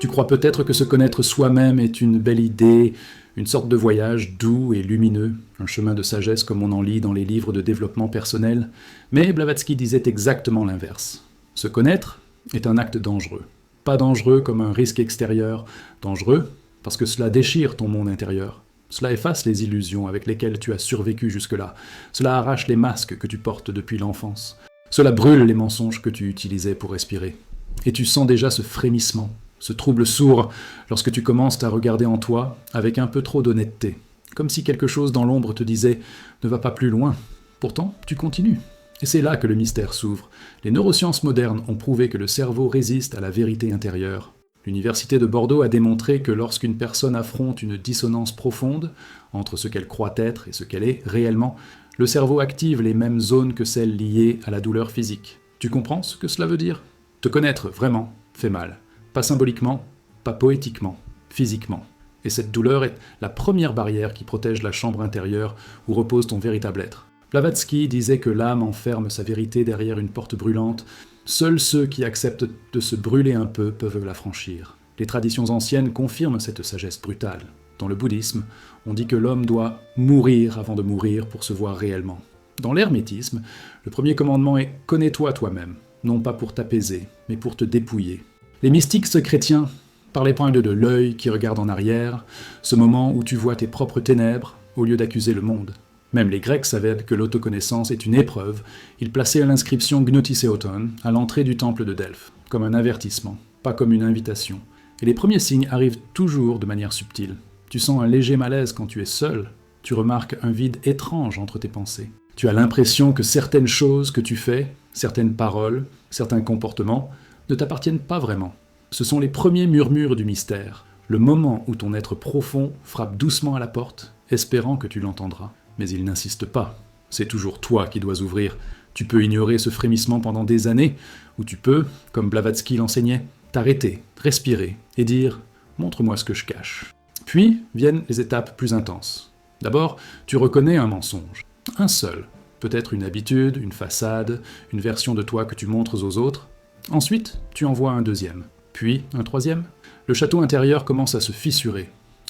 Tu crois peut-être que se connaître soi-même est une belle idée, une sorte de voyage doux et lumineux, un chemin de sagesse comme on en lit dans les livres de développement personnel, mais Blavatsky disait exactement l'inverse. Se connaître est un acte dangereux. Pas dangereux comme un risque extérieur, dangereux parce que cela déchire ton monde intérieur. Cela efface les illusions avec lesquelles tu as survécu jusque-là. Cela arrache les masques que tu portes depuis l'enfance. Cela brûle les mensonges que tu utilisais pour respirer. Et tu sens déjà ce frémissement, ce trouble sourd, lorsque tu commences à regarder en toi avec un peu trop d'honnêteté. Comme si quelque chose dans l'ombre te disait « ne va pas plus loin ». Pourtant, tu continues. Et c'est là que le mystère s'ouvre. Les neurosciences modernes ont prouvé que le cerveau résiste à la vérité intérieure. L'université de Bordeaux a démontré que lorsqu'une personne affronte une dissonance profonde entre ce qu'elle croit être et ce qu'elle est réellement, le cerveau active les mêmes zones que celles liées à la douleur physique. Tu comprends ce que cela veut dire ? Te connaître vraiment fait mal. Pas symboliquement, pas poétiquement, physiquement. Et cette douleur est la première barrière qui protège la chambre intérieure où repose ton véritable être. Blavatsky disait que l'âme enferme sa vérité derrière une porte brûlante. Seuls ceux qui acceptent de se brûler un peu peuvent la franchir. Les traditions anciennes confirment cette sagesse brutale. Dans le bouddhisme, on dit que l'homme doit mourir avant de mourir pour se voir réellement. Dans l'hermétisme, le premier commandement est « connais-toi toi-même », non pas pour t'apaiser, mais pour te dépouiller. Les mystiques chrétiens parlaient point de l'œil qui regarde en arrière, ce moment où tu vois tes propres ténèbres au lieu d'accuser le monde. Même les Grecs savaient que l'autoconnaissance est une épreuve. Ils plaçaient l'inscription Gnotiseuton à l'entrée du temple de Delphes, comme un avertissement, pas comme une invitation. Et les premiers signes arrivent toujours de manière subtile. Tu sens un léger malaise quand tu es seul. Tu remarques un vide étrange entre tes pensées. Tu as l'impression que certaines choses que tu fais, certaines paroles, certains comportements, ne t'appartiennent pas vraiment. Ce sont les premiers murmures du mystère, le moment où ton être profond frappe doucement à la porte, espérant que tu l'entendras. Mais il n'insiste pas. C'est toujours toi qui dois ouvrir. Tu peux ignorer ce frémissement pendant des années, ou tu peux, comme Blavatsky l'enseignait, t'arrêter, respirer et dire « montre-moi ce que je cache ». Puis viennent les étapes plus intenses. D'abord, tu reconnais un mensonge. Un seul. Peut-être une habitude, une façade, une version de toi que tu montres aux autres. Ensuite, tu en vois un deuxième. Puis un troisième. Le château intérieur commence à se fissurer.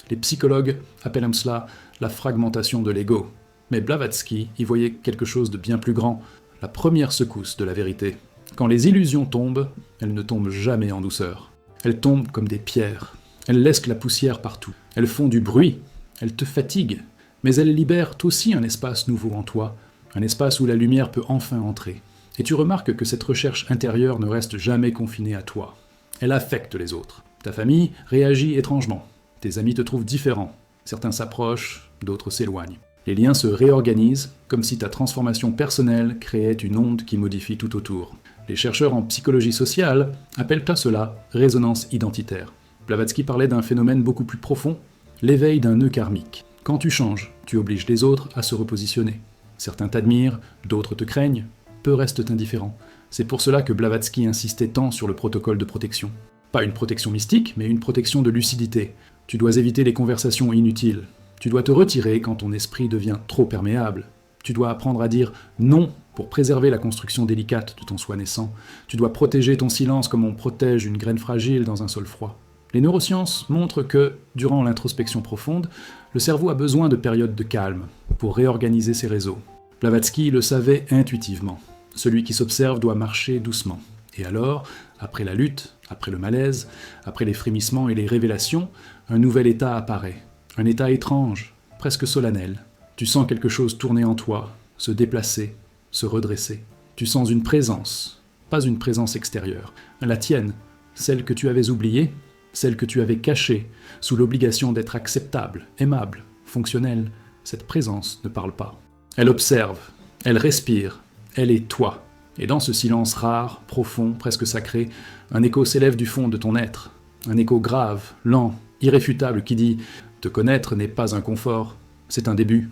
Les psychologues appellent cela la fragmentation de l'ego. Mais Blavatsky y voyait quelque chose de bien plus grand, la première secousse de la vérité. Quand les illusions tombent, elles ne tombent jamais en douceur. Elles tombent comme des pierres. Elles laissent la poussière partout. Elles font du bruit. Elles te fatiguent. Mais elles libèrent aussi un espace nouveau en toi, un espace où la lumière peut enfin entrer. Et tu remarques que cette recherche intérieure ne reste jamais confinée à toi. Elle affecte les autres. Ta famille réagit étrangement. Tes amis te trouvent différent. Certains s'approchent, d'autres s'éloignent. Les liens se réorganisent, comme si ta transformation personnelle créait une onde qui modifie tout autour. Les chercheurs en psychologie sociale appellent à cela résonance identitaire. Blavatsky parlait d'un phénomène beaucoup plus profond, l'éveil d'un nœud karmique. Quand tu changes, tu obliges les autres à se repositionner. Certains t'admirent, d'autres te craignent, peu restent indifférents. C'est pour cela que Blavatsky insistait tant sur le protocole de protection. Pas une protection mystique, mais une protection de lucidité. Tu dois éviter les conversations inutiles. Tu dois te retirer quand ton esprit devient trop perméable. Tu dois apprendre à dire non pour préserver la construction délicate de ton soi naissant. Tu dois protéger ton silence comme on protège une graine fragile dans un sol froid. Les neurosciences montrent que, durant l'introspection profonde, le cerveau a besoin de périodes de calme pour réorganiser ses réseaux. Blavatsky le savait intuitivement. Celui qui s'observe doit marcher doucement. Et alors, après la lutte, après le malaise, après les frémissements et les révélations, un nouvel état apparaît. Un état étrange, presque solennel. Tu sens quelque chose tourner en toi, se déplacer, se redresser. Tu sens une présence, pas une présence extérieure. La tienne, celle que tu avais oubliée, celle que tu avais cachée, sous l'obligation d'être acceptable, aimable, fonctionnelle. Cette présence ne parle pas. Elle observe, elle respire, elle est toi. Et dans ce silence rare, profond, presque sacré, un écho s'élève du fond de ton être. Un écho grave, lent, irréfutable qui dit « Te connaître n'est pas un confort, c'est un début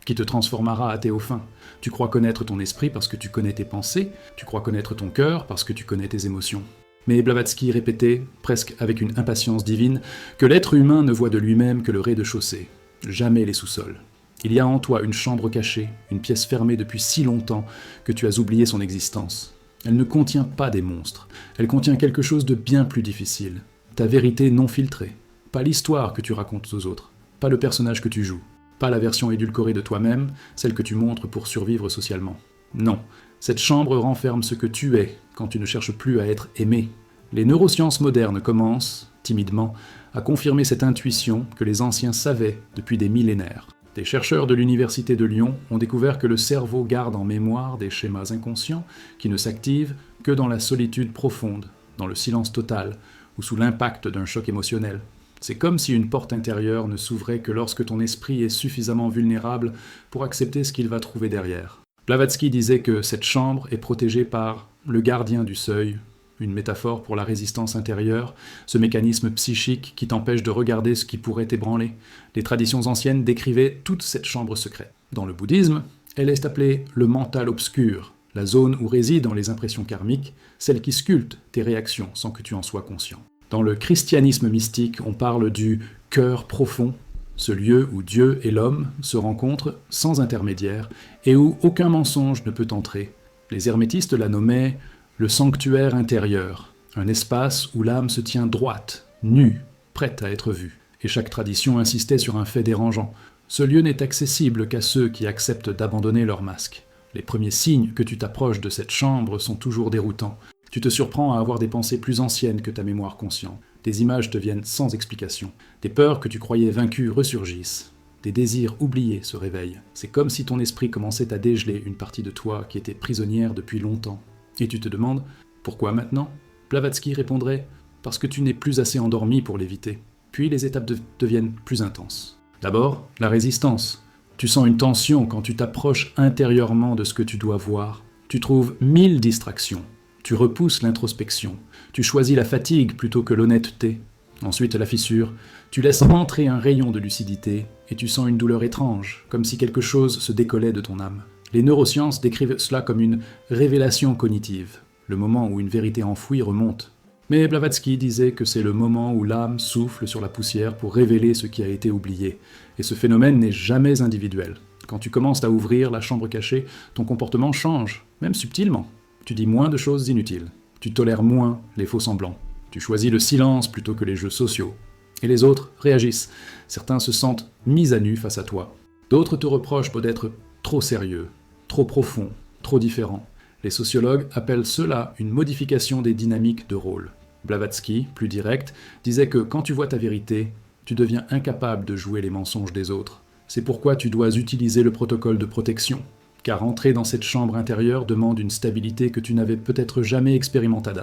qui te transformera à tes fins. Tu crois connaître ton esprit parce que tu connais tes pensées, tu crois connaître ton cœur parce que tu connais tes émotions. » Mais Blavatsky répétait, presque avec une impatience divine, que l'être humain ne voit de lui-même que le rez-de-chaussée, jamais les sous-sols. Il y a en toi une chambre cachée, une pièce fermée depuis si longtemps que tu as oublié son existence. Elle ne contient pas des monstres, elle contient quelque chose de bien plus difficile. Ta vérité non filtrée. Pas l'histoire que tu racontes aux autres, pas le personnage que tu joues, pas la version édulcorée de toi-même, celle que tu montres pour survivre socialement. Non, cette chambre renferme ce que tu es quand tu ne cherches plus à être aimé. Les neurosciences modernes commencent, timidement, à confirmer cette intuition que les anciens savaient depuis des millénaires. Des chercheurs de l'Université de Lyon ont découvert que le cerveau garde en mémoire des schémas inconscients qui ne s'activent que dans la solitude profonde, dans le silence total ou sous l'impact d'un choc émotionnel. C'est comme si une porte intérieure ne s'ouvrait que lorsque ton esprit est suffisamment vulnérable pour accepter ce qu'il va trouver derrière. Blavatsky disait que cette chambre est protégée par le gardien du seuil, une métaphore pour la résistance intérieure, ce mécanisme psychique qui t'empêche de regarder ce qui pourrait t'ébranler. Les traditions anciennes décrivaient toute cette chambre secrète. Dans le bouddhisme, elle est appelée le mental obscur, la zone où résident les impressions karmiques, celle qui sculpte tes réactions sans que tu en sois conscient. Dans le christianisme mystique, on parle du cœur profond, ce lieu où Dieu et l'homme se rencontrent sans intermédiaire et où aucun mensonge ne peut entrer. Les hermétistes la nommaient le sanctuaire intérieur, un espace où l'âme se tient droite, nue, prête à être vue. Et chaque tradition insistait sur un fait dérangeant. Ce lieu n'est accessible qu'à ceux qui acceptent d'abandonner leur masque. Les premiers signes que tu t'approches de cette chambre sont toujours déroutants. Tu te surprends à avoir des pensées plus anciennes que ta mémoire consciente. Des images te viennent sans explication. Des peurs que tu croyais vaincues ressurgissent. Des désirs oubliés se réveillent. C'est comme si ton esprit commençait à dégeler une partie de toi qui était prisonnière depuis longtemps. Et tu te demandes, pourquoi maintenant ? Blavatsky répondrait, parce que tu n'es plus assez endormi pour l'éviter. Puis les étapes deviennent plus intenses. D'abord, la résistance. Tu sens une tension quand tu t'approches intérieurement de ce que tu dois voir. Tu trouves 1000 distractions. Tu repousses l'introspection. Tu choisis la fatigue plutôt que l'honnêteté. Ensuite, la fissure. Tu laisses entrer un rayon de lucidité et tu sens une douleur étrange, comme si quelque chose se décollait de ton âme. Les neurosciences décrivent cela comme une révélation cognitive, le moment où une vérité enfouie remonte. Mais Blavatsky disait que c'est le moment où l'âme souffle sur la poussière pour révéler ce qui a été oublié. Et ce phénomène n'est jamais individuel. Quand tu commences à ouvrir la chambre cachée, ton comportement change, même subtilement. Tu dis moins de choses inutiles. Tu tolères moins les faux-semblants. Tu choisis le silence plutôt que les jeux sociaux. Et les autres réagissent. Certains se sentent mis à nu face à toi. D'autres te reprochent d'être trop sérieux, trop profond, trop différent. Les sociologues appellent cela une modification des dynamiques de rôle. Blavatsky, plus direct, disait que quand tu vois ta vérité, tu deviens incapable de jouer les mensonges des autres. C'est pourquoi tu dois utiliser le protocole de protection, car entrer dans cette chambre intérieure demande une stabilité que tu n'avais peut-être jamais expérimentée.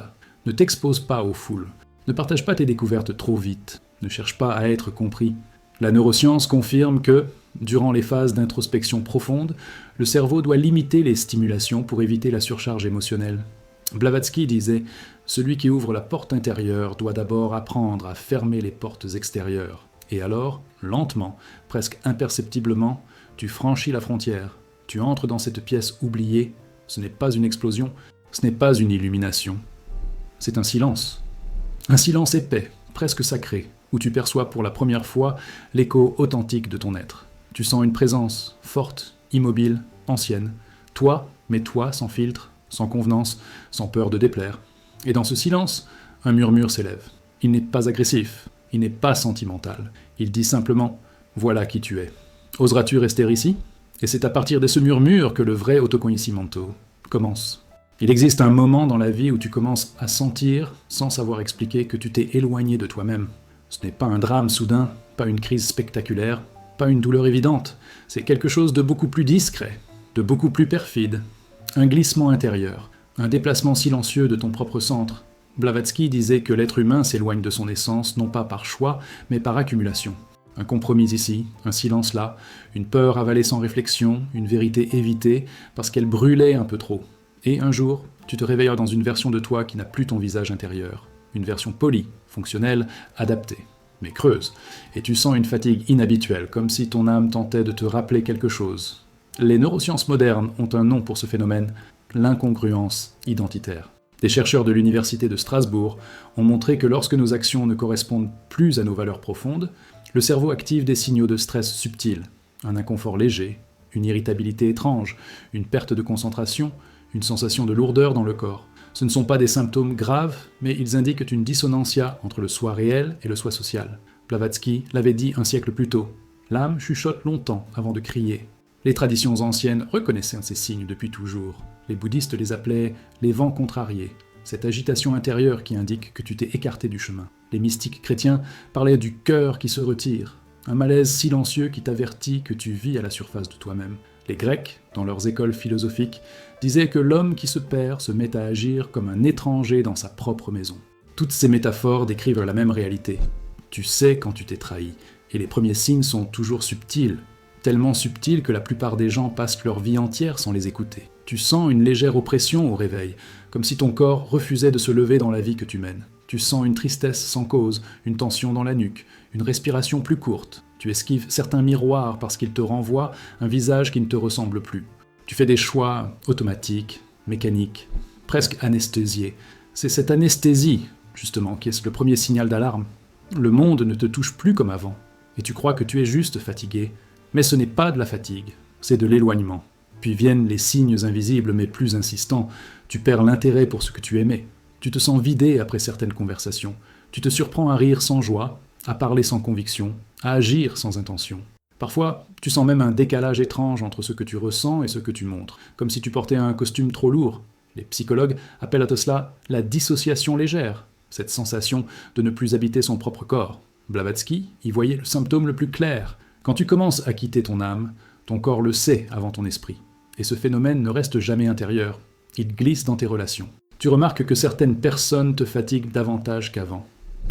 Ne t'expose pas aux foules, ne partage pas tes découvertes trop vite, ne cherche pas à être compris. La neuroscience confirme que, durant les phases d'introspection profonde, le cerveau doit limiter les stimulations pour éviter la surcharge émotionnelle. Blavatsky disait « Celui qui ouvre la porte intérieure doit d'abord apprendre à fermer les portes extérieures. Et alors, lentement, presque imperceptiblement, tu franchis la frontière. Tu entres dans cette pièce oubliée. Ce n'est pas une explosion, ce n'est pas une illumination. C'est un silence. Un silence épais, presque sacré, où tu perçois pour la première fois l'écho authentique de ton être. Tu sens une présence forte, immobile, ancienne. Toi, mais toi, sans filtre, sans convenance, sans peur de déplaire. Et dans ce silence, un murmure s'élève. Il n'est pas agressif, il n'est pas sentimental. Il dit simplement « Voilà qui tu es. Oseras-tu rester ici ?» Et c'est à partir de ce murmure que le vrai autoconocimiento commence. Il existe un moment dans la vie où tu commences à sentir, sans savoir expliquer, que tu t'es éloigné de toi-même. Ce n'est pas un drame soudain, pas une crise spectaculaire, pas une douleur évidente. C'est quelque chose de beaucoup plus discret, de beaucoup plus perfide. Un glissement intérieur, un déplacement silencieux de ton propre centre. Blavatsky disait que l'être humain s'éloigne de son essence non pas par choix, mais par accumulation. Un compromis ici, un silence là, une peur avalée sans réflexion, une vérité évitée parce qu'elle brûlait un peu trop. Et un jour, tu te réveilles dans une version de toi qui n'a plus ton visage intérieur. Une version polie, fonctionnelle, adaptée, mais creuse. Et tu sens une fatigue inhabituelle, comme si ton âme tentait de te rappeler quelque chose. Les neurosciences modernes ont un nom pour ce phénomène, l'incongruence identitaire. Des chercheurs de l'Université de Strasbourg ont montré que lorsque nos actions ne correspondent plus à nos valeurs profondes, le cerveau active des signaux de stress subtils, un inconfort léger, une irritabilité étrange, une perte de concentration, une sensation de lourdeur dans le corps. Ce ne sont pas des symptômes graves, mais ils indiquent une dissonantia entre le soi réel et le soi social. Blavatsky l'avait dit un siècle plus tôt. L'âme chuchote longtemps avant de crier. Les traditions anciennes reconnaissaient ces signes depuis toujours. Les bouddhistes les appelaient les vents contrariés, cette agitation intérieure qui indique que tu t'es écarté du chemin. Les mystiques chrétiens parlaient du cœur qui se retire, un malaise silencieux qui t'avertit que tu vis à la surface de toi-même. Les Grecs, dans leurs écoles philosophiques, disaient que l'homme qui se perd se met à agir comme un étranger dans sa propre maison. Toutes ces métaphores décrivent la même réalité. Tu sais quand tu t'es trahi, et les premiers signes sont toujours subtils, tellement subtils que la plupart des gens passent leur vie entière sans les écouter. Tu sens une légère oppression au réveil, comme si ton corps refusait de se lever dans la vie que tu mènes. Tu sens une tristesse sans cause, une tension dans la nuque, une respiration plus courte. Tu esquives certains miroirs parce qu'ils te renvoient un visage qui ne te ressemble plus. Tu fais des choix automatiques, mécaniques, presque anesthésiés. C'est cette anesthésie, justement, qui est le premier signal d'alarme. Le monde ne te touche plus comme avant, et tu crois que tu es juste fatigué. Mais ce n'est pas de la fatigue, c'est de l'éloignement. Puis viennent les signes invisibles mais plus insistants. Tu perds l'intérêt pour ce que tu aimais. Tu te sens vidé après certaines conversations. Tu te surprends à rire sans joie, à parler sans conviction, à agir sans intention. Parfois, tu sens même un décalage étrange entre ce que tu ressens et ce que tu montres, comme si tu portais un costume trop lourd. Les psychologues appellent à cela la dissociation légère, cette sensation de ne plus habiter son propre corps. Blavatsky y voyait le symptôme le plus clair. Quand tu commences à quitter ton âme, ton corps le sait avant ton esprit. Et ce phénomène ne reste jamais intérieur. Il glisse dans tes relations. Tu remarques que certaines personnes te fatiguent davantage qu'avant,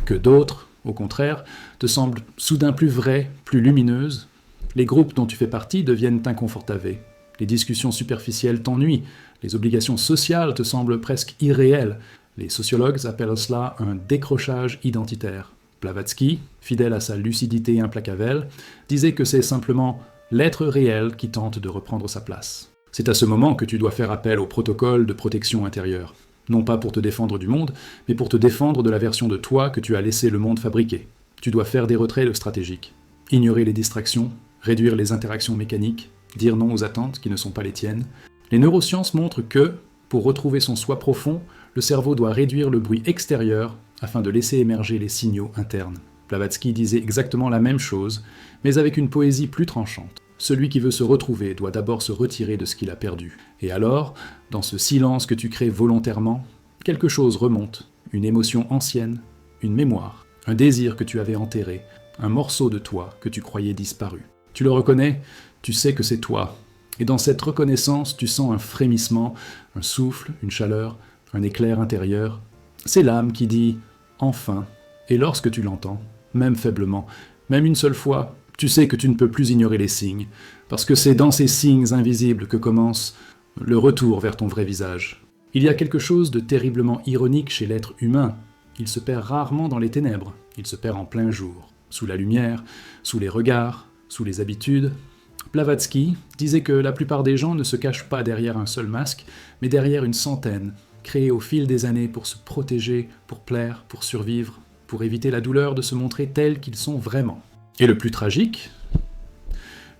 que d'autres, au contraire, te semblent soudain plus vraies, plus lumineuses. Les groupes dont tu fais partie deviennent inconfortables. Les discussions superficielles t'ennuient. Les obligations sociales te semblent presque irréelles. Les sociologues appellent cela un décrochage identitaire. Blavatsky, fidèle à sa lucidité implacable, disait que c'est simplement l'être réel qui tente de reprendre sa place. C'est à ce moment que tu dois faire appel au protocole de protection intérieure. Non pas pour te défendre du monde, mais pour te défendre de la version de toi que tu as laissé le monde fabriquer. Tu dois faire des retraits stratégiques, ignorer les distractions, réduire les interactions mécaniques, dire non aux attentes qui ne sont pas les tiennes. Les neurosciences montrent que, pour retrouver son soi profond, le cerveau doit réduire le bruit extérieur afin de laisser émerger les signaux internes. Blavatsky disait exactement la même chose, mais avec une poésie plus tranchante. Celui qui veut se retrouver doit d'abord se retirer de ce qu'il a perdu. Et alors, dans ce silence que tu crées volontairement, quelque chose remonte, une émotion ancienne, une mémoire, un désir que tu avais enterré, un morceau de toi que tu croyais disparu. Tu le reconnais, tu sais que c'est toi. Et dans cette reconnaissance, tu sens un frémissement, un souffle, une chaleur, un éclair intérieur. C'est l'âme qui dit « enfin ». Et lorsque tu l'entends, même faiblement, même une seule fois, tu sais que tu ne peux plus ignorer les signes, parce que c'est dans ces signes invisibles que commence le retour vers ton vrai visage. Il y a quelque chose de terriblement ironique chez l'être humain. Il se perd rarement dans les ténèbres, il se perd en plein jour, sous la lumière, sous les regards, sous les habitudes. Blavatsky disait que la plupart des gens ne se cachent pas derrière un seul masque, mais derrière une centaine, créés au fil des années pour se protéger, pour plaire, pour survivre, pour éviter la douleur de se montrer tels qu'ils sont vraiment. Et le plus tragique,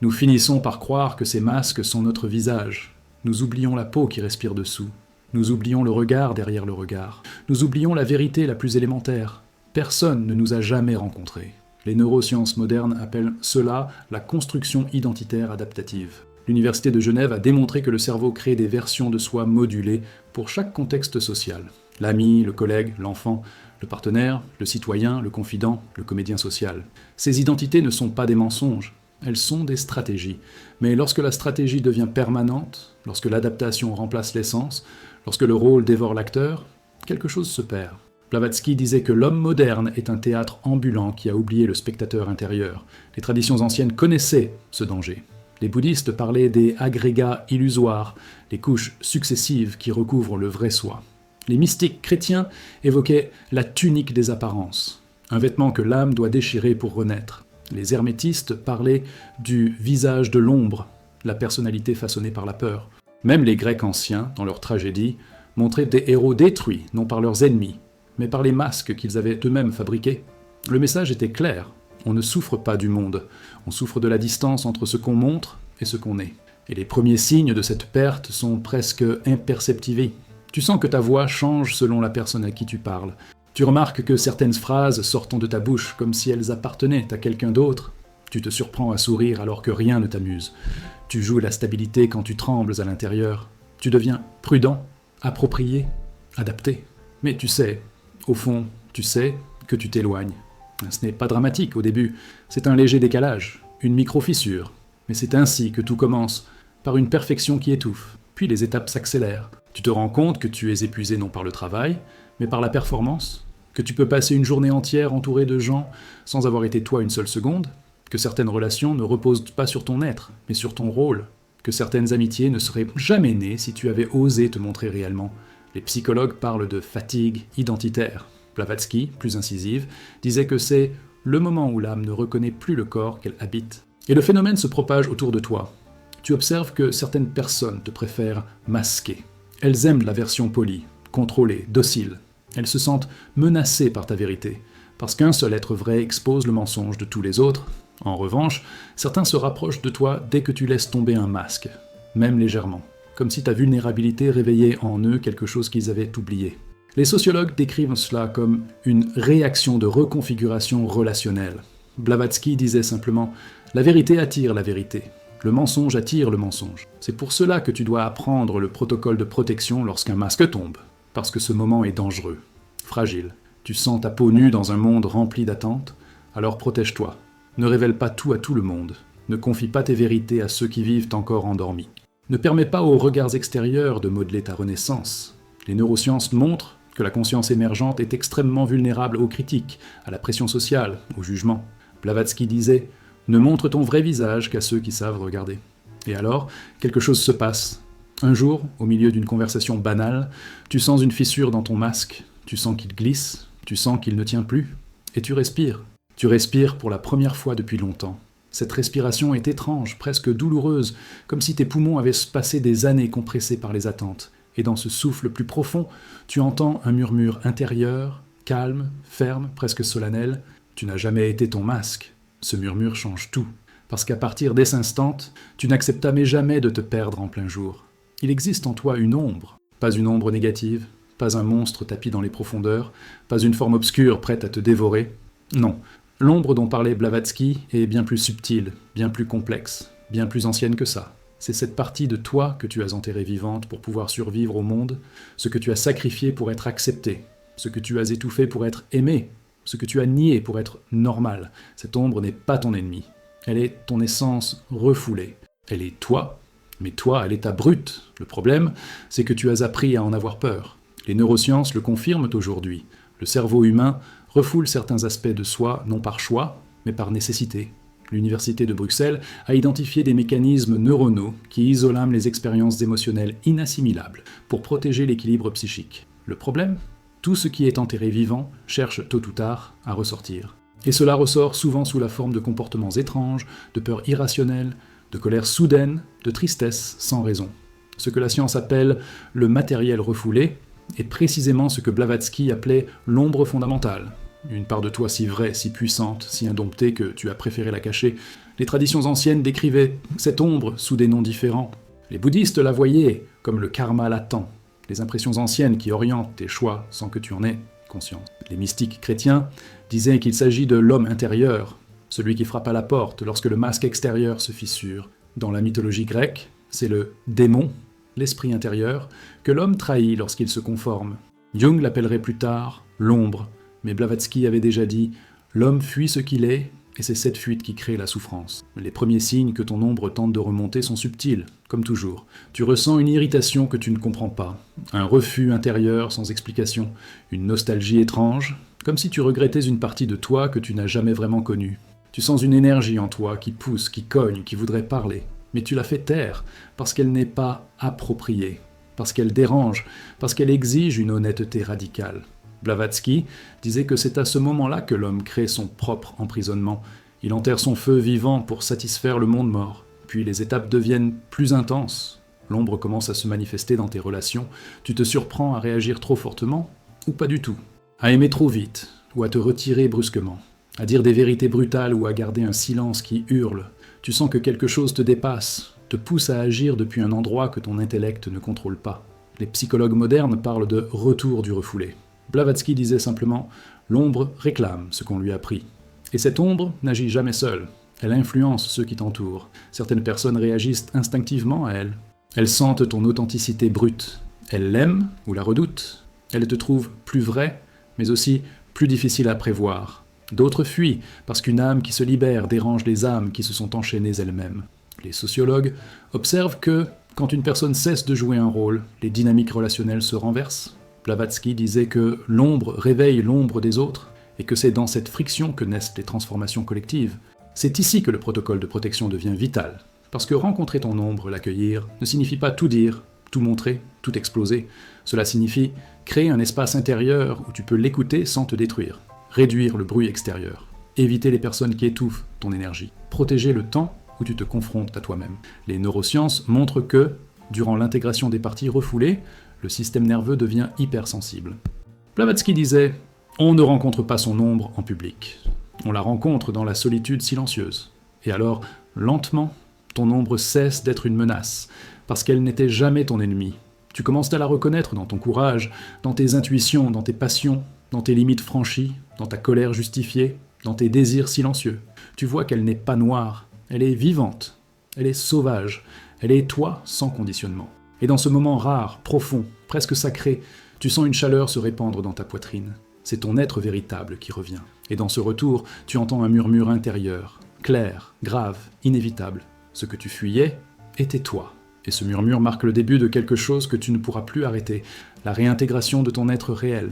nous finissons par croire que ces masques sont notre visage. Nous oublions la peau qui respire dessous. Nous oublions le regard derrière le regard. Nous oublions la vérité la plus élémentaire. Personne ne nous a jamais rencontrés. Les neurosciences modernes appellent cela la construction identitaire adaptative. L'Université de Genève a démontré que le cerveau crée des versions de soi modulées pour chaque contexte social. L'ami, le collègue, l'enfant, le partenaire, le citoyen, le confident, le comédien social. Ces identités ne sont pas des mensonges, elles sont des stratégies. Mais lorsque la stratégie devient permanente, lorsque l'adaptation remplace l'essence, lorsque le rôle dévore l'acteur, quelque chose se perd. Blavatsky disait que l'homme moderne est un théâtre ambulant qui a oublié le spectateur intérieur. Les traditions anciennes connaissaient ce danger. Les bouddhistes parlaient des agrégats illusoires, les couches successives qui recouvrent le vrai soi. Les mystiques chrétiens évoquaient la tunique des apparences, un vêtement que l'âme doit déchirer pour renaître. Les hermétistes parlaient du visage de l'ombre, la personnalité façonnée par la peur. Même les Grecs anciens, dans leurs tragédies, montraient des héros détruits, non par leurs ennemis, mais par les masques qu'ils avaient eux-mêmes fabriqués. Le message était clair, on ne souffre pas du monde, on souffre de la distance entre ce qu'on montre et ce qu'on est. Et les premiers signes de cette perte sont presque imperceptibles. Tu sens que ta voix change selon la personne à qui tu parles. Tu remarques que certaines phrases sortent de ta bouche comme si elles appartenaient à quelqu'un d'autre. Tu te surprends à sourire alors que rien ne t'amuse. Tu joues la stabilité quand tu trembles à l'intérieur. Tu deviens prudent, approprié, adapté. Mais tu sais, au fond, tu sais que tu t'éloignes. Ce n'est pas dramatique au début, c'est un léger décalage, une micro-fissure. Mais c'est ainsi que tout commence, par une perfection qui étouffe. Puis les étapes s'accélèrent. Tu te rends compte que tu es épuisé non par le travail, mais par la performance, que tu peux passer une journée entière entouré de gens sans avoir été toi une seule seconde, que certaines relations ne reposent pas sur ton être, mais sur ton rôle, que certaines amitiés ne seraient jamais nées si tu avais osé te montrer réellement. Les psychologues parlent de fatigue identitaire. Blavatsky, plus incisive, disait que c'est le moment où l'âme ne reconnaît plus le corps qu'elle habite. Et le phénomène se propage autour de toi. Tu observes que certaines personnes te préfèrent masquer. Elles aiment la version polie, contrôlée, docile. Elles se sentent menacées par ta vérité, parce qu'un seul être vrai expose le mensonge de tous les autres. En revanche, certains se rapprochent de toi dès que tu laisses tomber un masque, même légèrement, comme si ta vulnérabilité réveillait en eux quelque chose qu'ils avaient oublié. Les sociologues décrivent cela comme une réaction de reconfiguration relationnelle. Blavatsky disait simplement « La vérité attire la vérité, le mensonge attire le mensonge. C'est pour cela que tu dois apprendre le protocole de protection lorsqu'un masque tombe, parce que ce moment est dangereux, fragile. Tu sens ta peau nue dans un monde rempli d'attentes, alors protège-toi. Ne révèle pas tout à tout le monde. Ne confie pas tes vérités à ceux qui vivent encore endormis. Ne permets pas aux regards extérieurs de modeler ta renaissance. Les neurosciences montrent que la conscience émergente est extrêmement vulnérable aux critiques, à la pression sociale, au jugement. Blavatsky disait « Ne montre ton vrai visage qu'à ceux qui savent regarder ». Et alors, quelque chose se passe. Un jour, au milieu d'une conversation banale, tu sens une fissure dans ton masque, tu sens qu'il glisse, tu sens qu'il ne tient plus, et tu respires. Tu respires pour la première fois depuis longtemps. Cette respiration est étrange, presque douloureuse, comme si tes poumons avaient passé des années compressés par les attentes. Et dans ce souffle plus profond, tu entends un murmure intérieur, calme, ferme, presque solennel. Tu n'as jamais été ton masque. Ce murmure change tout, parce qu'à partir dès cet instant, tu n'acceptais jamais de te perdre en plein jour. Il existe en toi une ombre, pas une ombre négative, pas un monstre tapi dans les profondeurs, pas une forme obscure prête à te dévorer. Non, l'ombre dont parlait Blavatsky est bien plus subtile, bien plus complexe, bien plus ancienne que ça. C'est cette partie de toi que tu as enterrée vivante pour pouvoir survivre au monde, ce que tu as sacrifié pour être accepté, ce que tu as étouffé pour être aimé, ce que tu as nié pour être normal. Cette ombre n'est pas ton ennemi. Elle est ton essence refoulée. Elle est toi, mais toi, elle est ta brute. Le problème, c'est que tu as appris à en avoir peur. Les neurosciences le confirment aujourd'hui. Le cerveau humain refoule certains aspects de soi, non par choix, mais par nécessité. L'Université de Bruxelles a identifié des mécanismes neuronaux qui isolament les expériences émotionnelles inassimilables pour protéger l'équilibre psychique. Le problème ? Tout ce qui est enterré vivant cherche tôt ou tard à ressortir. Et cela ressort souvent sous la forme de comportements étranges, de peurs irrationnelles, de colère soudaine, de tristesse sans raison. Ce que la science appelle le matériel refoulé est précisément ce que Blavatsky appelait l'ombre fondamentale. Une part de toi si vraie, si puissante, si indomptée que tu as préféré la cacher. Les traditions anciennes décrivaient cette ombre sous des noms différents. Les bouddhistes la voyaient comme le karma latent, les impressions anciennes qui orientent tes choix sans que tu en aies conscience. Les mystiques chrétiens disaient qu'il s'agit de l'homme intérieur, celui qui frappe à la porte lorsque le masque extérieur se fissure. Dans la mythologie grecque, c'est le démon, l'esprit intérieur, que l'homme trahit lorsqu'il se conforme. Jung l'appellerait plus tard l'ombre, mais Blavatsky avait déjà dit « L'homme fuit ce qu'il est, et c'est cette fuite qui crée la souffrance. » Les premiers signes que ton ombre tente de remonter sont subtils, comme toujours. Tu ressens une irritation que tu ne comprends pas, un refus intérieur sans explication, une nostalgie étrange, comme si tu regrettais une partie de toi que tu n'as jamais vraiment connue. Tu sens une énergie en toi qui pousse, qui cogne, qui voudrait parler, mais tu la fais taire parce qu'elle n'est pas appropriée, parce qu'elle dérange, parce qu'elle exige une honnêteté radicale. Blavatsky disait que c'est à ce moment-là que l'homme crée son propre emprisonnement. Il enterre son feu vivant pour satisfaire le monde mort. Puis les étapes deviennent plus intenses. L'ombre commence à se manifester dans tes relations. Tu te surprends à réagir trop fortement, ou pas du tout. À aimer trop vite, ou à te retirer brusquement. À dire des vérités brutales ou à garder un silence qui hurle. Tu sens que quelque chose te dépasse, te pousse à agir depuis un endroit que ton intellect ne contrôle pas. Les psychologues modernes parlent de retour du refoulé. Blavatsky disait simplement « l'ombre réclame ce qu'on lui a pris ». Et cette ombre n'agit jamais seule. Elle influence ceux qui t'entourent. Certaines personnes réagissent instinctivement à elle. Elles sentent ton authenticité brute. Elles l'aiment ou la redoutent. Elles te trouvent plus vraie, mais aussi plus difficile à prévoir. D'autres fuient, parce qu'une âme qui se libère dérange les âmes qui se sont enchaînées elles-mêmes. Les sociologues observent que, quand une personne cesse de jouer un rôle, les dynamiques relationnelles se renversent. Blavatsky disait que l'ombre réveille l'ombre des autres, et que c'est dans cette friction que naissent les transformations collectives. C'est ici que le protocole de protection devient vital, parce que rencontrer ton ombre, l'accueillir, ne signifie pas tout dire, tout montrer, tout exploser. Cela signifie créer un espace intérieur où tu peux l'écouter sans te détruire, réduire le bruit extérieur, éviter les personnes qui étouffent ton énergie, protéger le temps où tu te confrontes à toi-même. Les neurosciences montrent que, durant l'intégration des parties refoulées, le système nerveux devient hypersensible. Blavatsky disait « On ne rencontre pas son ombre en public. On la rencontre dans la solitude silencieuse. Et alors, lentement, ton ombre cesse d'être une menace, parce qu'elle n'était jamais ton ennemi. Tu commences à la reconnaître dans ton courage, dans tes intuitions, dans tes passions, dans tes limites franchies, dans ta colère justifiée, dans tes désirs silencieux. Tu vois qu'elle n'est pas noire, elle est vivante, elle est sauvage, elle est toi sans conditionnement. Et dans ce moment rare, profond, presque sacré, tu sens une chaleur se répandre dans ta poitrine. C'est ton être véritable qui revient. Et dans ce retour, tu entends un murmure intérieur, clair, grave, inévitable. Ce que tu fuyais était toi. Et ce murmure marque le début de quelque chose que tu ne pourras plus arrêter, la réintégration de ton être réel.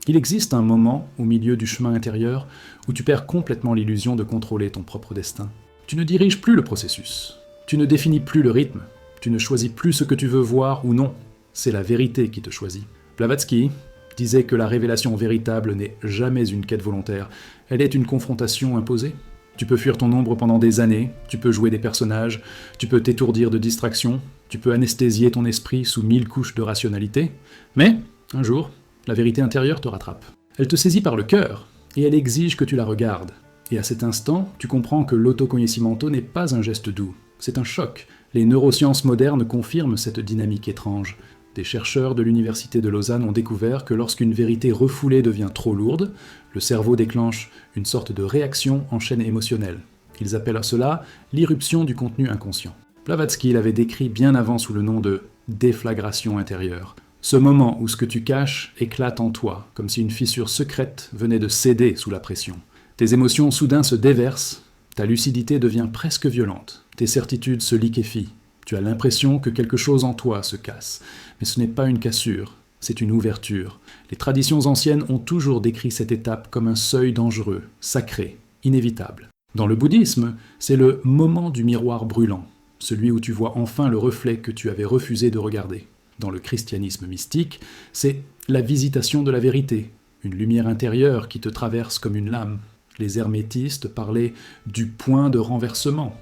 Il existe un moment, au milieu du chemin intérieur, où tu perds complètement l'illusion de contrôler ton propre destin. Tu ne diriges plus le processus. Tu ne définis plus le rythme. Tu ne choisis plus ce que tu veux voir ou non. C'est la vérité qui te choisit. Blavatsky disait que la révélation véritable n'est jamais une quête volontaire. Elle est une confrontation imposée. Tu peux fuir ton ombre pendant des années, tu peux jouer des personnages, tu peux t'étourdir de distractions, tu peux anesthésier ton esprit sous 1000 couches de rationalité, mais, un jour, la vérité intérieure te rattrape. Elle te saisit par le cœur, et elle exige que tu la regardes. Et à cet instant, tu comprends que l'autoconocimiento n'est pas un geste doux, c'est un choc. Les neurosciences modernes confirment cette dynamique étrange. Des chercheurs de l'université de Lausanne ont découvert que lorsqu'une vérité refoulée devient trop lourde, le cerveau déclenche une sorte de réaction en chaîne émotionnelle. Ils appellent cela l'irruption du contenu inconscient. Blavatsky l'avait décrit bien avant sous le nom de déflagration intérieure. Ce moment où ce que tu caches éclate en toi, comme si une fissure secrète venait de céder sous la pression. Tes émotions soudain se déversent, ta lucidité devient presque violente, tes certitudes se liquéfient. Tu as l'impression que quelque chose en toi se casse, mais ce n'est pas une cassure, c'est une ouverture. Les traditions anciennes ont toujours décrit cette étape comme un seuil dangereux, sacré, inévitable. Dans le bouddhisme, c'est le moment du miroir brûlant, celui où tu vois enfin le reflet que tu avais refusé de regarder. Dans le christianisme mystique, c'est la visitation de la vérité, une lumière intérieure qui te traverse comme une lame. Les hermétistes parlaient du point de renversement,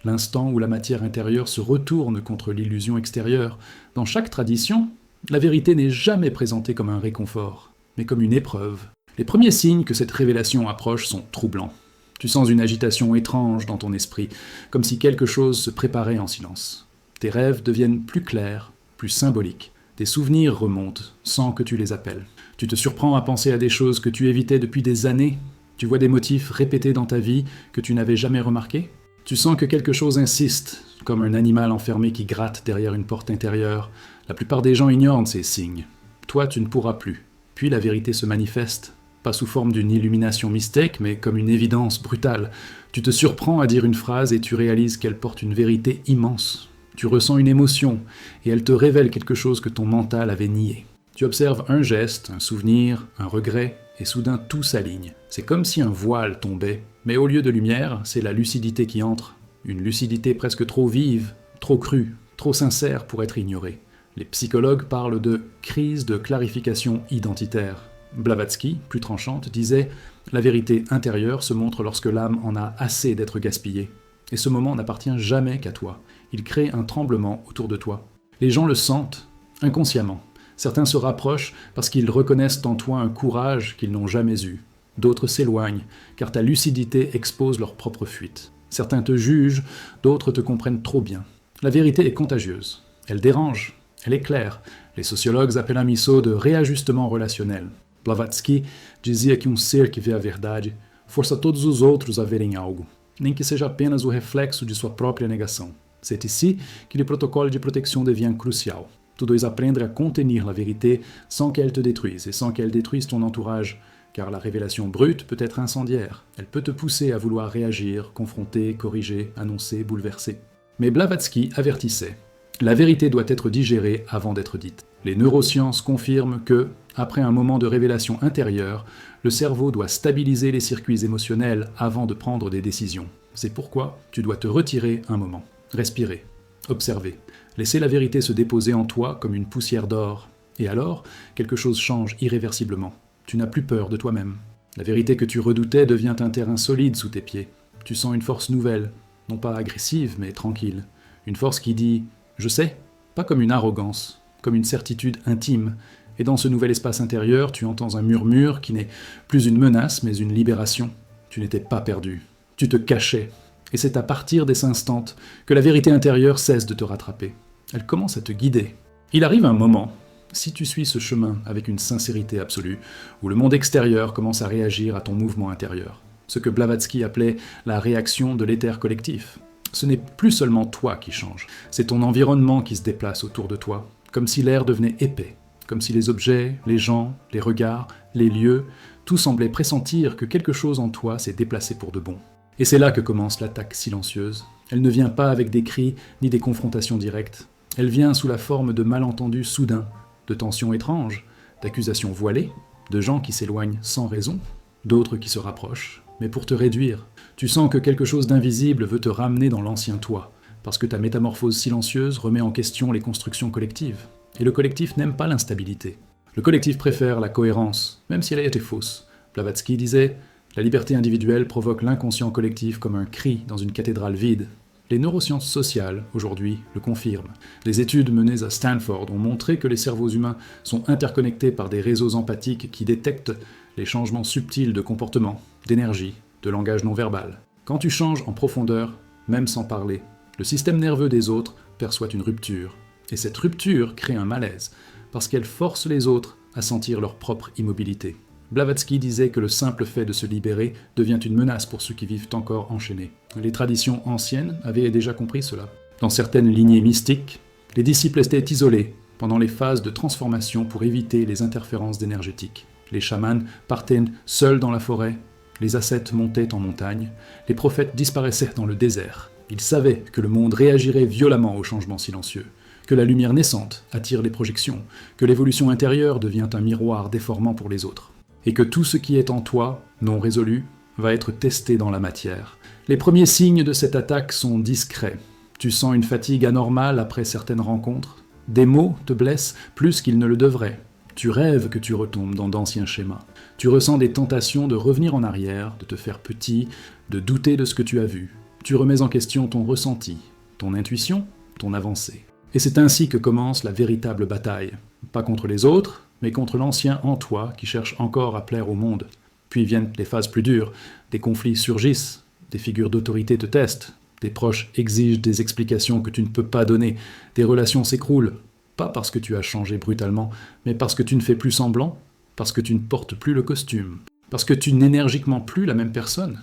l'instant où la matière intérieure se retourne contre l'illusion extérieure. Dans chaque tradition, la vérité n'est jamais présentée comme un réconfort, mais comme une épreuve. Les premiers signes que cette révélation approche sont troublants. Tu sens une agitation étrange dans ton esprit, comme si quelque chose se préparait en silence. Tes rêves deviennent plus clairs, plus symboliques. Tes souvenirs remontent, sans que tu les appelles. Tu te surprends à penser à des choses que tu évitais depuis des années. Tu vois des motifs répétés dans ta vie que tu n'avais jamais remarqués. Tu sens que quelque chose insiste, comme un animal enfermé qui gratte derrière une porte intérieure. La plupart des gens ignorent ces signes. Toi, tu ne pourras plus. Puis la vérité se manifeste, pas sous forme d'une illumination mystique, mais comme une évidence brutale. Tu te surprends à dire une phrase et tu réalises qu'elle porte une vérité immense. Tu ressens une émotion, et elle te révèle quelque chose que ton mental avait nié. Tu observes un geste, un souvenir, un regret, et soudain tout s'aligne. C'est comme si un voile tombait, mais au lieu de lumière, c'est la lucidité qui entre. Une lucidité presque trop vive, trop crue, trop sincère pour être ignorée. Les psychologues parlent de crise de clarification identitaire. Blavatsky, plus tranchante, disait « La vérité intérieure se montre lorsque l'âme en a assez d'être gaspillée. Et ce moment n'appartient jamais qu'à toi. Il crée un tremblement autour de toi. Les gens le sentent, inconsciemment. Certains se rapprochent parce qu'ils reconnaissent en toi un courage qu'ils n'ont jamais eu. D'autres s'éloignent, car ta lucidité expose leur propre fuite. Certains te jugent, d'autres te comprennent trop bien. La vérité est contagieuse. Elle dérange, elle éclaire, Les sociologues appellent isso de reajustement relationnel. Blavatsky dizia que ser que vê a verdade força todos os outros a verem algo, nem que seja apenas o reflexo de sua própria negação. C'est ici que le protocole de protection devient crucial. Tu dois apprendre à contenir la vérité sans qu'elle te détruise et sans qu'elle détruise ton entourage, car la révélation brute peut être incendiaire. Elle peut te pousser à vouloir réagir, confronter, corriger, annoncer, bouleverser. Mais Blavatsky avertissait. La vérité doit être digérée avant d'être dite. Les neurosciences confirment que, après un moment de révélation intérieure, le cerveau doit stabiliser les circuits émotionnels avant de prendre des décisions. C'est pourquoi tu dois te retirer un moment, respirer, observer, laisser la vérité se déposer en toi comme une poussière d'or. Et alors, quelque chose change irréversiblement. Tu n'as plus peur de toi-même. La vérité que tu redoutais devient un terrain solide sous tes pieds. Tu sens une force nouvelle, non pas agressive, mais tranquille. Une force qui dit « je sais », pas comme une arrogance, comme une certitude intime. Et dans ce nouvel espace intérieur, tu entends un murmure qui n'est plus une menace, mais une libération. Tu n'étais pas perdu. Tu te cachais. Et c'est à partir des instants que la vérité intérieure cesse de te rattraper. Elle commence à te guider. Il arrive un moment, si tu suis ce chemin avec une sincérité absolue, où le monde extérieur commence à réagir à ton mouvement intérieur. Ce que Blavatsky appelait la réaction de l'éther collectif. Ce n'est plus seulement toi qui change, c'est ton environnement qui se déplace autour de toi, comme si l'air devenait épais, comme si les objets, les gens, les regards, les lieux, tout semblait pressentir que quelque chose en toi s'est déplacé pour de bon. Et c'est là que commence l'attaque silencieuse. Elle ne vient pas avec des cris ni des confrontations directes. Elle vient sous la forme de malentendus soudains, de tensions étranges, d'accusations voilées, de gens qui s'éloignent sans raison, d'autres qui se rapprochent, mais pour te réduire. Tu sens que quelque chose d'invisible veut te ramener dans l'ancien toi, parce que ta métamorphose silencieuse remet en question les constructions collectives. Et le collectif n'aime pas l'instabilité. Le collectif préfère la cohérence, même si elle a été fausse. Blavatsky disait « La liberté individuelle provoque l'inconscient collectif comme un cri dans une cathédrale vide ». Les neurosciences sociales, aujourd'hui, le confirment. Les études menées à Stanford ont montré que les cerveaux humains sont interconnectés par des réseaux empathiques qui détectent les changements subtils de comportement, d'énergie, de langage non verbal. Quand tu changes en profondeur, même sans parler, le système nerveux des autres perçoit une rupture. Et cette rupture crée un malaise, parce qu'elle force les autres à sentir leur propre immobilité. Blavatsky disait que le simple fait de se libérer devient une menace pour ceux qui vivent encore enchaînés. Les traditions anciennes avaient déjà compris cela. Dans certaines lignées mystiques, les disciples étaient isolés pendant les phases de transformation pour éviter les interférences énergétiques. Les chamans partaient seuls dans la forêt, les ascètes montaient en montagne, les prophètes disparaissaient dans le désert. Ils savaient que le monde réagirait violemment aux changements silencieux, que la lumière naissante attire les projections, que l'évolution intérieure devient un miroir déformant pour les autres, et que tout ce qui est en toi, non résolu, va être testé dans la matière. Les premiers signes de cette attaque sont discrets. Tu sens une fatigue anormale après certaines rencontres. Des mots te blessent plus qu'ils ne le devraient. Tu rêves que tu retombes dans d'anciens schémas. Tu ressens des tentations de revenir en arrière, de te faire petit, de douter de ce que tu as vu. Tu remets en question ton ressenti, ton intuition, ton avancée. Et c'est ainsi que commence la véritable bataille. Pas contre les autres, mais contre l'ancien en toi qui cherche encore à plaire au monde. Puis viennent les phases plus dures, des conflits surgissent, des figures d'autorité te testent, des proches exigent des explications que tu ne peux pas donner, des relations s'écroulent, pas parce que tu as changé brutalement, mais parce que tu ne fais plus semblant, parce que tu ne portes plus le costume, parce que tu n'es énergiquement plus la même personne.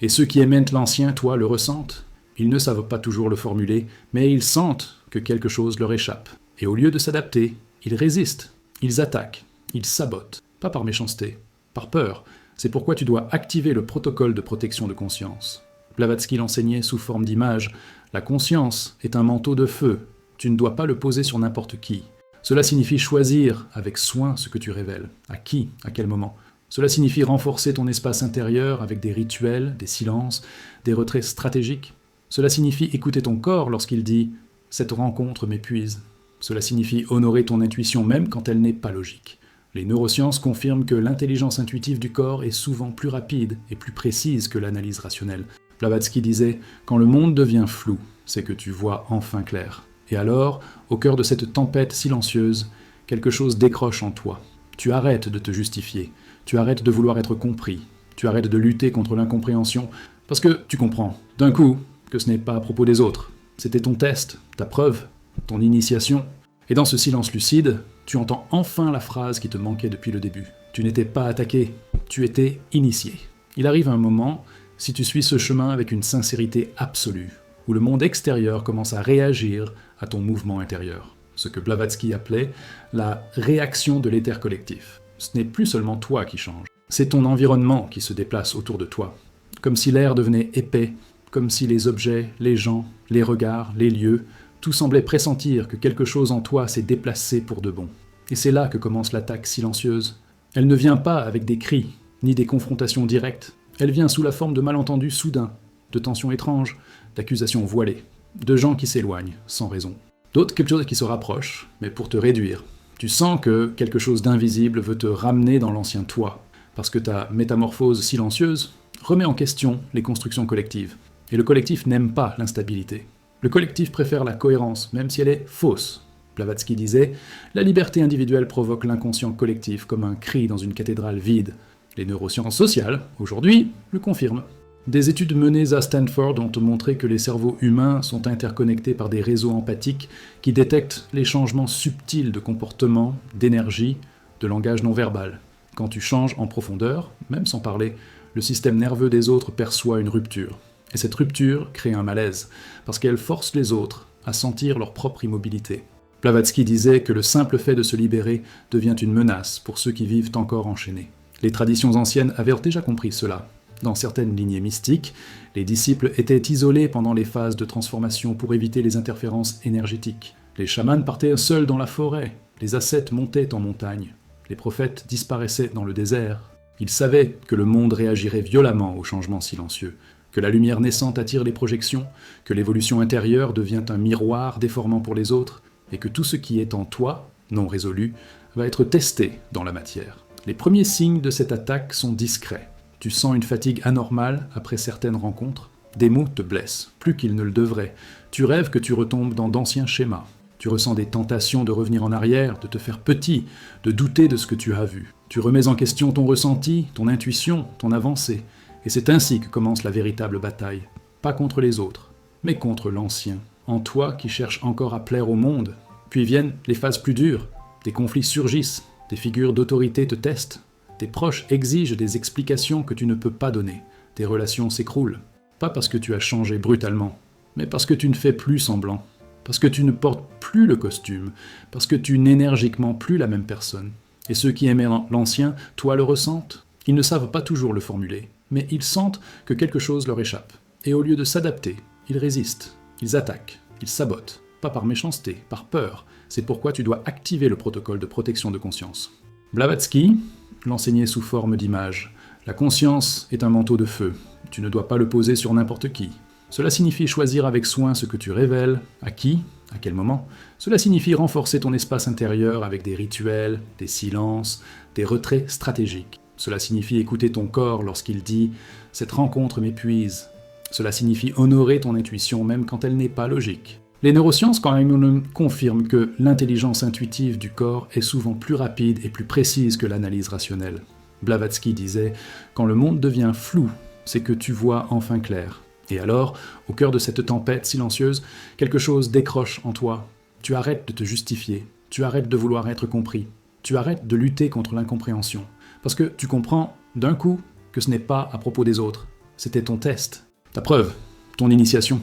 Et ceux qui émettent l'ancien toi le ressentent. Ils ne savent pas toujours le formuler, mais ils sentent que quelque chose leur échappe. Et au lieu de s'adapter, ils résistent, ils attaquent, ils sabotent, pas par méchanceté, par peur. C'est pourquoi tu dois activer le protocole de protection de conscience. Blavatsky l'enseignait sous forme d'image. La conscience est un manteau de feu. Tu ne dois pas le poser sur n'importe qui. Cela signifie choisir avec soin ce que tu révèles. À qui, à quel moment. Cela signifie renforcer ton espace intérieur avec des rituels, des silences, des retraits stratégiques. Cela signifie écouter ton corps lorsqu'il dit « cette rencontre m'épuise ». Cela signifie honorer ton intuition même quand elle n'est pas logique. Les neurosciences confirment que l'intelligence intuitive du corps est souvent plus rapide et plus précise que l'analyse rationnelle. Blavatsky disait « quand le monde devient flou, c'est que tu vois enfin clair ». Et alors, au cœur de cette tempête silencieuse, quelque chose décroche en toi. Tu arrêtes de te justifier, tu arrêtes de vouloir être compris, tu arrêtes de lutter contre l'incompréhension, parce que tu comprends, d'un coup, que ce n'est pas à propos des autres. C'était ton test, ta preuve, ton initiation. Et dans ce silence lucide, tu entends enfin la phrase qui te manquait depuis le début. Tu n'étais pas attaqué, tu étais initié. Il arrive un moment, si tu suis ce chemin avec une sincérité absolue, où le monde extérieur commence à réagir à ton mouvement intérieur. Ce que Blavatsky appelait la réaction de l'éther collectif. Ce n'est plus seulement toi qui change, c'est ton environnement qui se déplace autour de toi. Comme si l'air devenait épais, comme si les objets, les gens, les regards, les lieux, tout semblait pressentir que quelque chose en toi s'est déplacé pour de bon. Et c'est là que commence l'attaque silencieuse. Elle ne vient pas avec des cris, ni des confrontations directes. Elle vient sous la forme de malentendus soudains, de tensions étranges, d'accusations voilées, de gens qui s'éloignent, sans raison. D'autres, quelque chose qui se rapproche, mais pour te réduire. Tu sens que quelque chose d'invisible veut te ramener dans l'ancien toi, parce que ta métamorphose silencieuse remet en question les constructions collectives. Et le collectif n'aime pas l'instabilité. Le collectif préfère la cohérence, même si elle est fausse. Blavatsky disait « La liberté individuelle provoque l'inconscient collectif comme un cri dans une cathédrale vide. » Les neurosciences sociales, aujourd'hui, le confirment. Des études menées à Stanford ont montré que les cerveaux humains sont interconnectés par des réseaux empathiques qui détectent les changements subtils de comportement, d'énergie, de langage non verbal. Quand tu changes en profondeur, même sans parler, le système nerveux des autres perçoit une rupture. Et cette rupture crée un malaise, parce qu'elle force les autres à sentir leur propre immobilité. Blavatsky disait que le simple fait de se libérer devient une menace pour ceux qui vivent encore enchaînés. Les traditions anciennes avaient déjà compris cela. Dans certaines lignées mystiques, les disciples étaient isolés pendant les phases de transformation pour éviter les interférences énergétiques. Les chamans partaient seuls dans la forêt, les ascètes montaient en montagne, les prophètes disparaissaient dans le désert. Ils savaient que le monde réagirait violemment aux changements silencieux, que la lumière naissante attire les projections, que l'évolution intérieure devient un miroir déformant pour les autres, et que tout ce qui est en toi, non résolu, va être testé dans la matière. Les premiers signes de cette attaque sont discrets. Tu sens une fatigue anormale après certaines rencontres. Des mots te blessent, plus qu'ils ne le devraient. Tu rêves que tu retombes dans d'anciens schémas. Tu ressens des tentations de revenir en arrière, de te faire petit, de douter de ce que tu as vu. Tu remets en question ton ressenti, ton intuition, ton avancée. Et c'est ainsi que commence la véritable bataille. Pas contre les autres, mais contre l'ancien. En toi qui cherche encore à plaire au monde. Puis viennent les phases plus dures. Des conflits surgissent, des figures d'autorité te testent. Tes proches exigent des explications que tu ne peux pas donner. Tes relations s'écroulent. Pas parce que tu as changé brutalement, mais parce que tu ne fais plus semblant. Parce que tu ne portes plus le costume. Parce que tu n'es énergiquement plus la même personne. Et ceux qui aimaient l'ancien, toi le ressentent. Ils ne savent pas toujours le formuler, mais ils sentent que quelque chose leur échappe. Et au lieu de s'adapter, ils résistent, ils attaquent, ils sabotent. Pas par méchanceté, par peur. C'est pourquoi tu dois activer le protocole de protection de conscience. Blavatsky l'enseignait sous forme d'image. La conscience est un manteau de feu. Tu ne dois pas le poser sur n'importe qui. Cela signifie choisir avec soin ce que tu révèles, à qui, à quel moment. Cela signifie renforcer ton espace intérieur avec des rituels, des silences, des retraits stratégiques. Cela signifie écouter ton corps lorsqu'il dit « cette rencontre m'épuise ». Cela signifie honorer ton intuition même quand elle n'est pas logique. Les neurosciences quand même confirment que l'intelligence intuitive du corps est souvent plus rapide et plus précise que l'analyse rationnelle. Blavatsky disait « Quand le monde devient flou, c'est que tu vois enfin clair. Et alors, au cœur de cette tempête silencieuse, quelque chose décroche en toi. Tu arrêtes de te justifier, tu arrêtes de vouloir être compris, tu arrêtes de lutter contre l'incompréhension. Parce que tu comprends, d'un coup, que ce n'est pas à propos des autres. C'était ton test, ta preuve, ton initiation.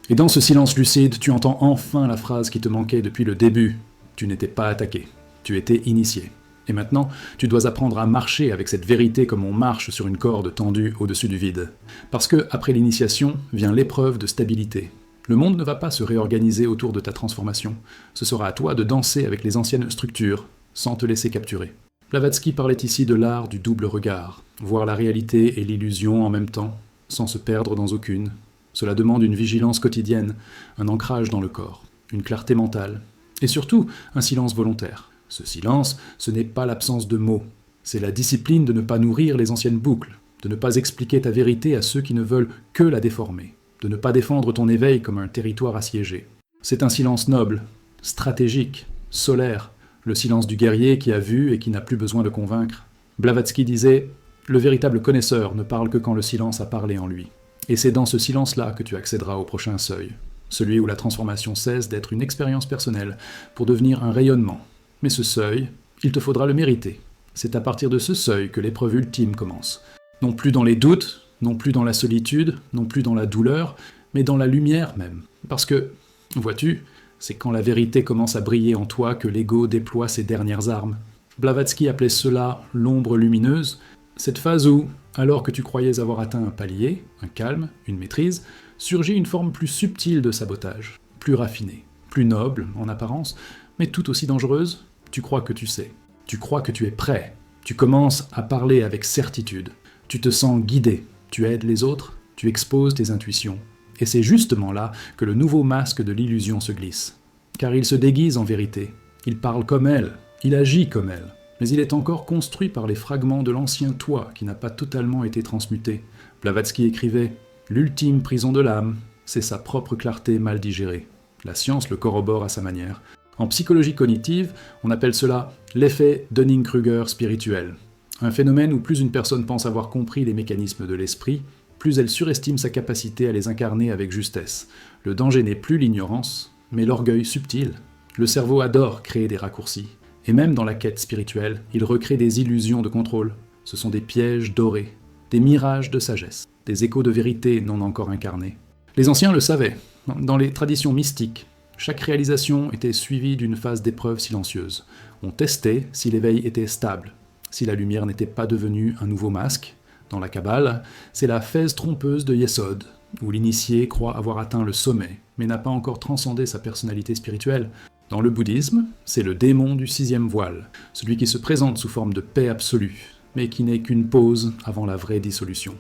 Et dans ce silence lucide, tu entends enfin la phrase qui te manquait depuis le début. Tu n'étais pas attaqué, tu étais initié. Et maintenant, tu dois apprendre à marcher avec cette vérité comme on marche sur une corde tendue au-dessus du vide. Parce que, après l'initiation, vient l'épreuve de stabilité. Le monde ne va pas se réorganiser autour de ta transformation. Ce sera à toi de danser avec les anciennes structures, sans te laisser capturer. Blavatsky parlait ici de l'art du double regard, voir la réalité et l'illusion en même temps, sans se perdre dans aucune. Cela demande une vigilance quotidienne, un ancrage dans le corps, une clarté mentale, et surtout un silence volontaire. Ce silence, ce n'est pas l'absence de mots, c'est la discipline de ne pas nourrir les anciennes boucles, de ne pas expliquer ta vérité à ceux qui ne veulent que la déformer, de ne pas défendre ton éveil comme un territoire assiégé. C'est un silence noble, stratégique, solaire, le silence du guerrier qui a vu et qui n'a plus besoin de convaincre. Blavatsky disait « Le véritable connaisseur ne parle que quand le silence a parlé en lui. Et c'est dans ce silence-là que tu accéderas au prochain seuil. celui où la transformation cesse d'être une expérience personnelle pour devenir un rayonnement. Mais ce seuil, il te faudra le mériter. C'est à partir de ce seuil que l'épreuve ultime commence. Non plus dans les doutes, non plus dans la solitude, non plus dans la douleur, mais dans la lumière même. Parce que, vois-tu, c'est quand la vérité commence à briller en toi que l'ego déploie ses dernières armes. Blavatsky appelait cela l'ombre lumineuse, cette phase où, alors que tu croyais avoir atteint un palier, un calme, une maîtrise, surgit une forme plus subtile de sabotage, plus raffinée, plus noble en apparence, mais tout aussi dangereuse. Tu crois que tu sais, tu crois que tu es prêt, tu commences à parler avec certitude, tu te sens guidé, tu aides les autres, tu exposes tes intuitions. Et c'est justement là que le nouveau masque de l'illusion se glisse. Car il se déguise en vérité, il parle comme elle, il agit comme elle, mais il est encore construit par les fragments de l'ancien toi qui n'a pas totalement été transmuté. Blavatsky écrivait « L'ultime prison de l'âme, c'est sa propre clarté mal digérée. La science le corrobore à sa manière. En psychologie cognitive, on appelle cela l'effet Dunning-Kruger spirituel. Un phénomène où plus une personne pense avoir compris les mécanismes de l'esprit, plus elle surestime sa capacité à les incarner avec justesse. Le danger n'est plus l'ignorance, mais l'orgueil subtil. Le cerveau adore créer des raccourcis. Et même dans la quête spirituelle, il recrée des illusions de contrôle. Ce sont des pièges dorés, des mirages de sagesse, des échos de vérité non encore incarnés. Les anciens le savaient. Dans les traditions mystiques, chaque réalisation était suivie d'une phase d'épreuve silencieuse. On testait si l'éveil était stable, si la lumière n'était pas devenue un nouveau masque. Dans la Kabbale, c'est la phase trompeuse de Yesod, où l'initié croit avoir atteint le sommet, mais n'a pas encore transcendé sa personnalité spirituelle. Dans le bouddhisme, c'est le démon du 6e voile, celui qui se présente sous forme de paix absolue, mais qui n'est qu'une pause avant la vraie dissolution.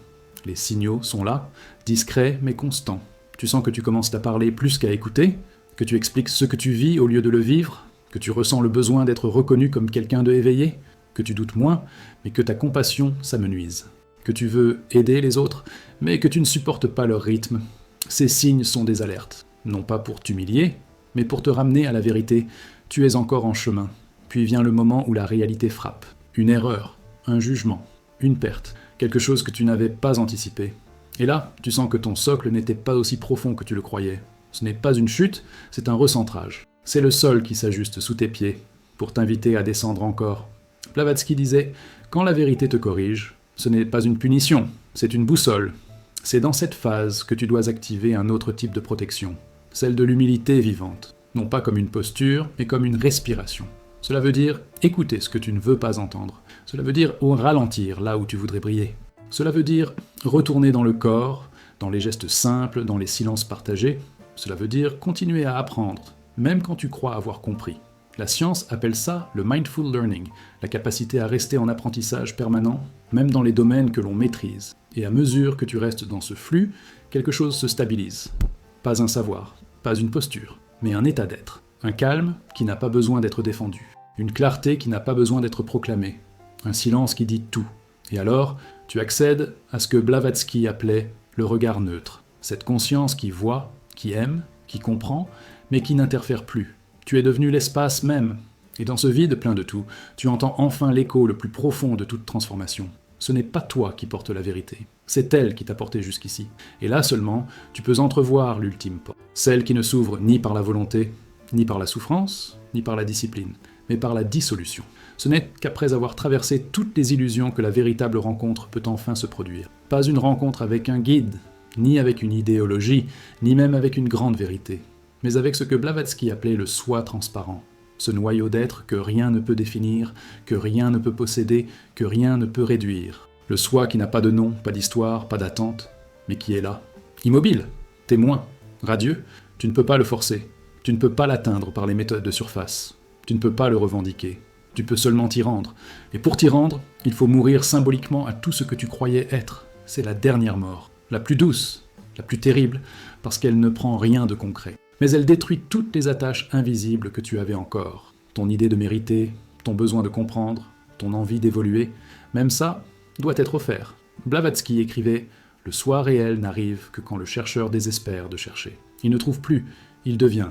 Les signaux sont là, discrets mais constants. Tu sens que tu commences à parler plus qu'à écouter, que tu expliques ce que tu vis au lieu de le vivre, que tu ressens le besoin d'être reconnu comme quelqu'un de éveillé, que tu doutes moins, mais que ta compassion s'amenuise, que tu veux aider les autres, mais que tu ne supportes pas leur rythme. Ces signes sont des alertes, non pas pour t'humilier, mais pour te ramener à la vérité. Tu es encore en chemin. Puis vient le moment où la réalité frappe. Une erreur, un jugement, une perte, quelque chose que tu n'avais pas anticipé. Et là, tu sens que ton socle n'était pas aussi profond que tu le croyais. Ce n'est pas une chute, c'est un recentrage. C'est le sol qui s'ajuste sous tes pieds, pour t'inviter à descendre encore. Blavatsky disait « Quand la vérité te corrige, ce n'est pas une punition, c'est une boussole. C'est dans cette phase que tu dois activer un autre type de protection. Celle de l'humilité vivante, non pas comme une posture, mais comme une respiration. Cela veut dire écouter ce que tu ne veux pas entendre. Cela veut dire ralentir là où tu voudrais briller. Cela veut dire retourner dans le corps, dans les gestes simples, dans les silences partagés. Cela veut dire continuer à apprendre, même quand tu crois avoir compris. La science appelle ça le mindful learning, la capacité à rester en apprentissage permanent, même dans les domaines que l'on maîtrise. Et à mesure que tu restes dans ce flux, quelque chose se stabilise. Pas un savoir, pas une posture, mais un état d'être. Un calme qui n'a pas besoin d'être défendu. Une clarté qui n'a pas besoin d'être proclamée. Un silence qui dit tout. Et alors, tu accèdes à ce que Blavatsky appelait le regard neutre. Cette conscience qui voit, qui aime, qui comprend, mais qui n'interfère plus. Tu es devenu l'espace même. Et dans ce vide plein de tout, tu entends enfin l'écho le plus profond de toute transformation. Ce n'est pas toi qui portes la vérité. C'est elle qui t'a porté jusqu'ici. Et là seulement, tu peux entrevoir l'ultime porte. Celle qui ne s'ouvre ni par la volonté, ni par la souffrance, ni par la discipline, mais par la dissolution. Ce n'est qu'après avoir traversé toutes les illusions que la véritable rencontre peut enfin se produire. Pas une rencontre avec un guide, ni avec une idéologie, ni même avec une grande vérité, mais avec ce que Blavatsky appelait le soi transparent. Ce noyau d'être que rien ne peut définir, que rien ne peut posséder, que rien ne peut réduire. Le soi qui n'a pas de nom, pas d'histoire, pas d'attente, mais qui est là. Immobile, témoin, radieux, tu ne peux pas le forcer. Tu ne peux pas l'atteindre par les méthodes de surface. Tu ne peux pas le revendiquer. Tu peux seulement t'y rendre. Et pour t'y rendre, il faut mourir symboliquement à tout ce que tu croyais être. C'est la dernière mort, la plus douce, la plus terrible, parce qu'elle ne prend rien de concret. Mais elle détruit toutes les attaches invisibles que tu avais encore. Ton idée de mériter, ton besoin de comprendre, ton envie d'évoluer, même ça doit être offert. Blavatsky écrivait « Le soi réel n'arrive que quand le chercheur désespère de chercher. Il ne trouve plus, il devient. »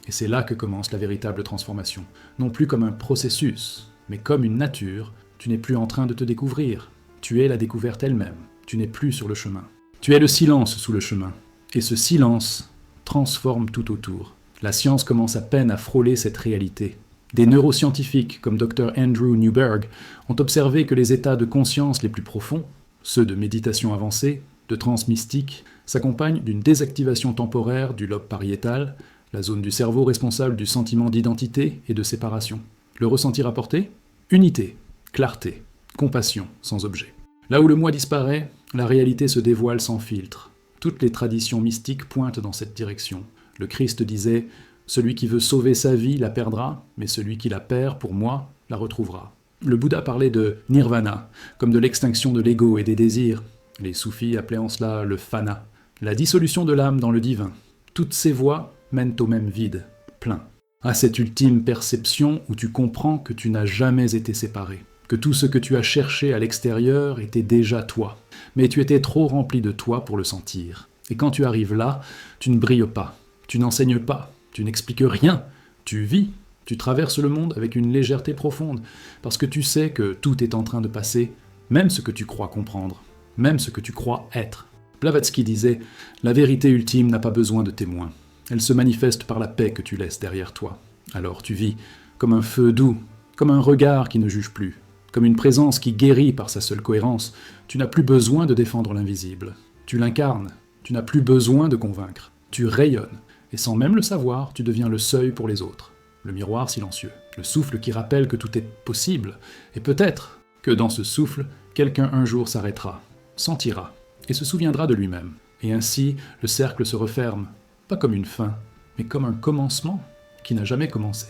Et c'est là que commence la véritable transformation. Non plus comme un processus, mais comme une nature, tu n'es plus en train de te découvrir. Tu es la découverte elle-même. Tu n'es plus sur le chemin. Tu es le silence sous le chemin. Et ce silence transforme tout autour. La science commence à peine à frôler cette réalité. Des neuroscientifiques comme Dr. Andrew Newberg ont observé que les états de conscience les plus profonds, ceux de méditation avancée, de transe mystique, s'accompagnent d'une désactivation temporaire du lobe pariétal, la zone du cerveau responsable du sentiment d'identité et de séparation. Le ressenti rapporté ? Unité, clarté, compassion sans objet. Là où le moi disparaît, la réalité se dévoile sans filtre. Toutes les traditions mystiques pointent dans cette direction. Le Christ disait « Celui qui veut sauver sa vie la perdra, mais celui qui la perd, pour moi, la retrouvera ». Le Bouddha parlait de nirvana, comme de l'extinction de l'ego et des désirs. Les soufis appelaient en cela le fana, la dissolution de l'âme dans le divin. Toutes ces voies mènent au même vide, plein. À cette ultime perception où tu comprends que tu n'as jamais été séparé, que tout ce que tu as cherché à l'extérieur était déjà toi, mais tu étais trop rempli de toi pour le sentir. Et quand tu arrives là, tu ne brilles pas, tu n'enseignes pas, tu n'expliques rien, tu vis, tu traverses le monde avec une légèreté profonde, parce que tu sais que tout est en train de passer, même ce que tu crois comprendre, même ce que tu crois être. Blavatsky disait « La vérité ultime n'a pas besoin de témoins. Elle se manifeste par la paix que tu laisses derrière toi. Alors tu vis comme un feu doux, comme un regard qui ne juge plus, comme une présence qui guérit par sa seule cohérence. Tu n'as plus besoin de défendre l'invisible. Tu l'incarnes, tu n'as plus besoin de convaincre. Tu rayonnes, et sans même le savoir, tu deviens le seuil pour les autres, le miroir silencieux, le souffle qui rappelle que tout est possible, et peut-être que dans ce souffle, quelqu'un un jour s'arrêtera, sentira, et se souviendra de lui-même. Et ainsi, le cercle se referme, pas comme une fin, mais comme un commencement qui n'a jamais commencé.